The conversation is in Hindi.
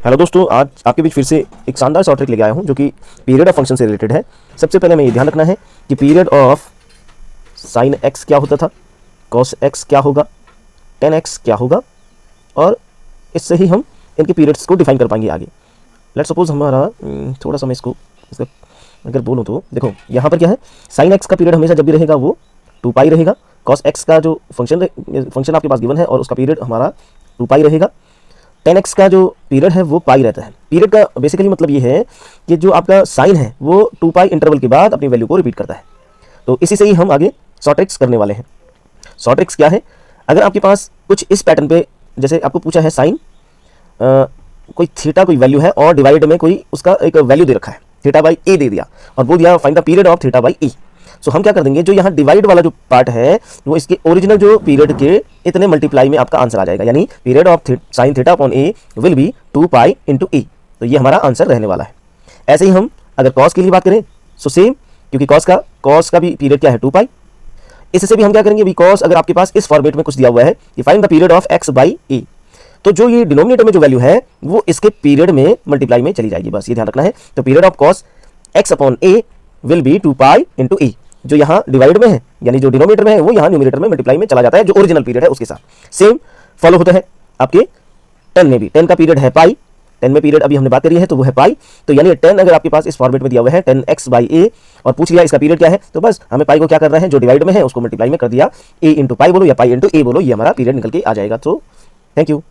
हेलो दोस्तों, आज आपके बीच फिर से एक शानदार शॉर्ट ट्रिक लेके आया हूँ जो कि पीरियड ऑफ फंक्शन से रिलेटेड है। सबसे पहले हमें ये ध्यान रखना है कि पीरियड ऑफ साइन एक्स क्या होता था, कॉस एक्स क्या होगा, टेन एक्स क्या होगा, और इससे ही हम इनके पीरियड्स को डिफाइन कर पाएंगे आगे। लेट सपोज हमारा थोड़ा सा मैं इसका अगर बोलूँ तो देखो, यहाँ पर क्या है, साइन एक्स का पीरियड हमेशा जब भी रहेगा वो 2 पाई रहेगा। कॉस एक्स का जो फंक्शन आपके पास गिवन है और उसका पीरियड हमारा 2 पाई रहेगा। 10x का जो पीरियड है वो पाई रहता है। पीरियड का बेसिकली मतलब ये है कि जो आपका साइन है वो 2 पाई इंटरवल के बाद अपनी वैल्यू को रिपीट करता है। तो इसी से ही हम आगे शॉर्ट ट्रिक्स करने वाले हैं। शॉर्ट ट्रिक्स क्या है, अगर आपके पास कुछ इस पैटर्न पे, जैसे आपको पूछा है साइन कोई थीटा कोई वैल्यू है और डिवाइड में कोई उसका एक वैल्यू दे रखा है, थीटा बाई ए दे दिया और बोल दिया find the period of theta by a. So हम क्या कर देंगे, जो यहाँ डिवाइड वाला जो पार्ट है वो इसके ओरिजिनल जो पीरियड के इतने मल्टीप्लाई में आपका आंसर आ जाएगा, यानी period of sine theta upon a will be 2 pi into a. तो ये हमारा आंसर रहने वाला है। ऐसे ही हम अगर कॉस के लिए बात करें सो सेम, क्योंकि कॉस का भी पीरियड क्या है 2 पाई। इससे भी हम क्या करेंगे, बिकॉज अगर आपके पास इस फॉर्मेट में कुछ दिया हुआ है कि find the period of x by a, तो जो ये डिनोमिनेटर में जो वैल्यू है वो इसके पीरियड में मल्टीप्लाई में चली जाएगी, बस ये ध्यान रखना है। तो period of cos x upon a will be 2 pi into a. जो यहाँ डिवाइड में है यानी जो डिनोमिनेटर में है वो यहाँ न्यूमरेटर में मल्टीप्लाई में चला जाता है, जो ओरिजिनल पीरियड है उसके साथ। सेम फॉलो होता है आपके 10 में भी। 10 का पीरियड है पाई, 10 में पीरियड अभी हमने बात करी है तो वो है पाई। तो यानी 10 अगर आपके पास इस फॉर्मेट में दिया हुआ है 10x बाई ए और पूछ लिया इसका पीरियड क्या है, तो बस हमें पाई को क्या करना है, जो डिवाइड में है उसको मल्टीप्लाई में कर दिया, a इंटू पाई बोलो या पाई इंटू ए बोलो, ये हमारा पीरियड निकल के आ जाएगा। तो थैंक यू।